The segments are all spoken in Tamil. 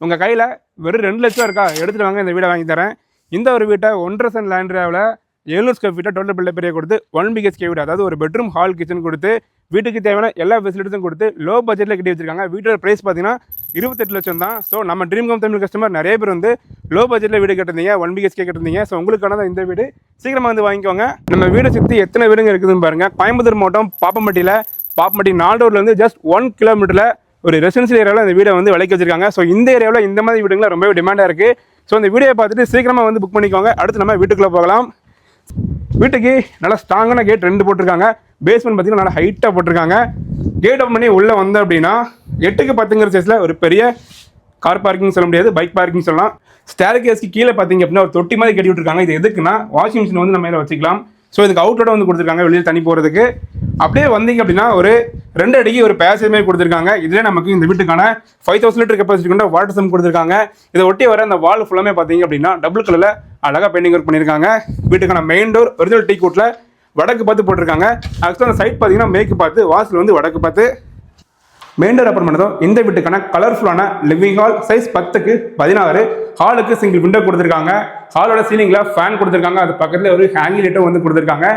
உங்கள் கையில் வெறும் 2 லட்சம் இருக்கா, எடுத்துகிட்டு வாங்க, இந்த வீடை வாங்கி தரேன். இந்த ஒரு வீட்டை 1.5 சென்ட் லேண்ட் ஏரியாவில் 700 ஸ்கொயர் ஃபீட்டாக டோட்டல் பில்டப் ஏரியா கொடுத்து 1 BHK வீடு, அதாவது ஒரு பெட்ரூம் ஹால் கிச்சன் கொடுத்து வீட்டுக்கு தேவையான எல்லா ஃபெசிலிட்டிஸும் கொடுத்து லோ பட்ஜெட்டில் கட்டி வச்சிருக்காங்க. வீட்டோட ப்ரைஸ் பார்த்தீங்கன்னா 28 லட்சம் தான். ஸோ நம்ம ட்ரீம் கம் தமிழ் கஸ்டமர் நிறைய பேர் வந்து லோ பட்ஜெட்டில் வீடு கட்டிருந்தீங்க, 1 BHK கட்டிருந்தீங்க. ஸோ உங்களுக்கான தான் இந்த வீடு. சீக்கிரமாக வந்து வாங்கிக்கோங்க. நம்ம வீடை சுற்றி எத்தனை வீடுங்க இருக்குதுன்னு பாருங்கள். கோயம்புத்தூர் மாவட்டம் பாப்பம்பட்டி 4 ரோட்லேருந்து ஜஸ்ட் 1 கிலோமீட்டரில் ஒரு ரெசிடென்சியல் ஏரியாவில் இந்த வீடை வந்து விலைக்கு வச்சிருக்காங்க. ஸோ இந்த ஏரியாவில் இந்த மாதிரி வீடுங்களாம் ரொம்பவே டிமாண்டாக இருக்குது. ஸோ இந்த வீடியோ பார்த்துட்டு சீக்கிரமாக வந்து புக் பண்ணிக்கோங்க. அடுத்து நம்ம வீட்டுக்குள்ளே போகலாம். வீட்டுக்கு நல்லா ஸ்ட்ராங்கான கேட் 2 போட்டிருக்காங்க. பேஸ்மெண்ட் பார்த்தீங்கன்னா நல்லா ஹைட்டாக போட்டிருக்காங்க. கேட் ஓப்பன் பண்ணி உள்ளே வந்தோம் அப்படின்னா 8க்கு 10ங்கிற சைஸில் ஒரு பெரிய கார் பார்க்கிங் சொல்ல முடியாது, பைக் பார்க்கிங் சொல்லலாம். ஸ்டேர்கேஸ்க்கு கீழே பார்த்தீங்க அப்படின்னா ஒரு தொட்டி மாதிரி கட்டி விட்டுருக்காங்க. இது எதுக்குன்னா வாஷிங் மிஷின் வந்து நம்ம இதில் வச்சுக்கலாம். ஸோ இதுக்கு அவுட்டோட வந்து கொடுத்துருக்காங்க, வெளியில் தண்ணி போகிறதுக்கு. அப்படியே வந்தீங்க அப்படின்னா ஒரு 2 அடிக்கு ஒரு பேசேஜ் மாதிரி கொடுத்துருக்காங்க. இதில் நமக்கு இந்த வீட்டுக்கான 5000 லிட்டர் கெப்பாசிட்டி கொண்ட வாட்டர் சம் கொடுத்துருக்காங்க. இதை ஒட்டி வர அந்த வால் ஃபுல்லாமே பார்த்தீங்க அப்படின்னா டபுள் கலரில் அழகாக பெயிண்டிங் ஒர்க் பண்ணியிருக்காங்க. வீட்டுக்கான மெயின் டோர் ஒரிஜினல் டீ கூட்டில் வடக்கு பார்த்து போட்டிருக்காங்க. ஆக்சுவலாக அந்த சைட் பார்த்தீங்கன்னா மேற்கு பார்த்து, வாசல் வந்து வடக்கு பார்த்து. மெயின் டோர் ஓப்பன் பண்ணதும் இந்த வீட்டுக்கான கலர்ஃபுல்லான லிவிங் ஹால் சைஸ் 10க்கு 16. ஹாலுக்கு சிங்கிள் விண்டோ கொடுத்துருக்காங்க. ஹாலோட சீலிங்கில் ஃபேன் கொடுத்துருக்காங்க. அது பக்கத்தில் ஒரு ஹேங்கிங் லைட்டும் வந்து கொடுத்துருக்காங்க.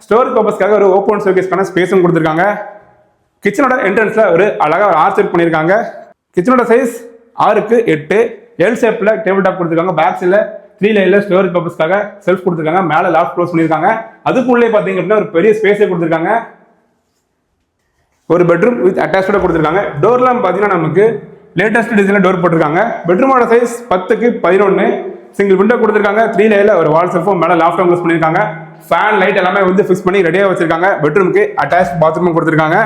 ஸ்டோர் பர்பஸ்க்காக ஒரு ஓப்பன் ஷோகேஸ்க்கான ஸ்பேஸும் கொடுத்துருக்காங்க. கிச்சனோட என்ட்ரன்ஸில் ஒரு அழகாக ஒரு ஆர்ச் ஒர்க் பண்ணியிருக்காங்க. கிச்சனோட சைஸ் 6க்கு 8. எல் ஷேப்பில் டேபிள் டாப் கொடுத்துருக்காங்க. பேக் சைடில் 3 லைனில் ஸ்டோரேஜ் பர்பஸ்க்காக செல்ஃப் கொடுத்துருக்காங்க. மேலே லாஃப்ட் க்ளோஸ் பண்ணியிருக்காங்க. அதுக்குள்ளே பார்த்தீங்க அப்படின்னா ஒரு பெரிய ஸ்பேஸே கொடுத்துருக்காங்க. ஒரு பெட்ரூம் வித் அட்டாச்சோட கொடுத்துருக்காங்க. டோர்லாம் பார்த்தீங்கன்னா நமக்கு லேட்டஸ்ட் டிசைனில் டோர் போட்டிருக்காங்க. பெட்ரூமோட சைஸ் 10க்கு 11. சிங்கிள் விண்டோ கொடுத்துருக்காங்க. 3 லைனில் ஒரு வால் செல்ஃபும் மேலே லாஃப்ட் க்ளோஸ் பண்ணியிருக்காங்க. ஃபேன் லைட் எல்லாமே வந்து ஃபிக்ஸ் பண்ணி ரெடியாக வச்சிருக்காங்க. பெட்ரூமுக்கு அட்டாச் பாத்ரூமும் கொடுத்துருக்காங்க.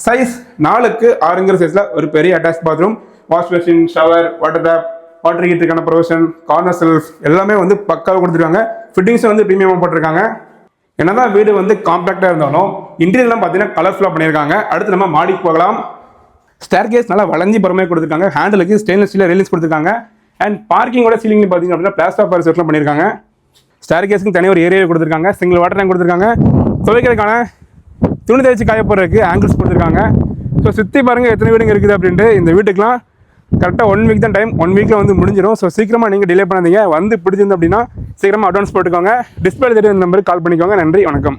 சைஸ் 4க்கு 6ங்கிற சைஸில் ஒரு பெரிய attach bathroom, wash basin, shower, water tap, water ஹீட்டருக்கான ப்ரொவிஷன், கார்னர் செல்ஃப் எல்லாமே வந்து பக்காவாக கொடுத்துருக்காங்க. ஃபிட்டிங்ஸும் வந்து ப்ரீமியமாக போட்டிருக்காங்க. என்னதான் வீடு வந்து காம்பாக்டாக இருந்தாலும் இன்டீரியர்லாம் பார்த்தீங்கன்னா கலர்ஃபுல்லாக பண்ணியிருக்காங்க. அடுத்து நம்ம மாடிக்கு போகலாம். ஸ்டேர்கேஸ் நல்லா வளைஞ்சி பொறுமையாக கொடுத்துருக்காங்க. ஹேண்டிலுக்கு ஸ்டெயின்லெஸ் ஸ்டீல் ரெயிலிங்ஸ் கொடுத்துருக்காங்க. அண்ட் பார்க்கிங்கோட சீலிங் பார்த்தீங்க அப்படின்னா பிளாஸ்டர் ஆஃப் பாரிஸ் ஒர்க்லாம் பண்ணியிருக்காங்க. ஸ்டேர்கேஸ்க்கு தனியாக ஒரு ஏரியா கொடுத்துருக்காங்க. சிங்கிள் வாட்டர் டேங்க் கொடுத்துருக்காங்க. துவைக்கிறதுக்கான துணி தேய்ச்சி காய போடுறதுக்கு ஆங்கிள்ஸ் கொடுத்துருக்காங்க. ஸோ சுற்றி பாருங்கள் எத்தனை வீடுங்க இருக்குது அப்படின்ட்டு. இந்த வீட்டுக்குலாம் கரெக்டாக 1 வீக் தான் டைம். 1 வீக்கில் வந்து முடிஞ்சிடும். ஸோ சீக்கிரமாக நீங்கள் டிலே பண்ணாதீங்க. வந்து பிடிச்சிருந்து அப்படின்னா சீக்கிரமாக அட்வான்ஸ் போட்டுக்கோங்க. டிஸ்பிளே தெரியும் நம்பருக்கு கால் பண்ணிக்கோங்க. நன்றி, வணக்கம்.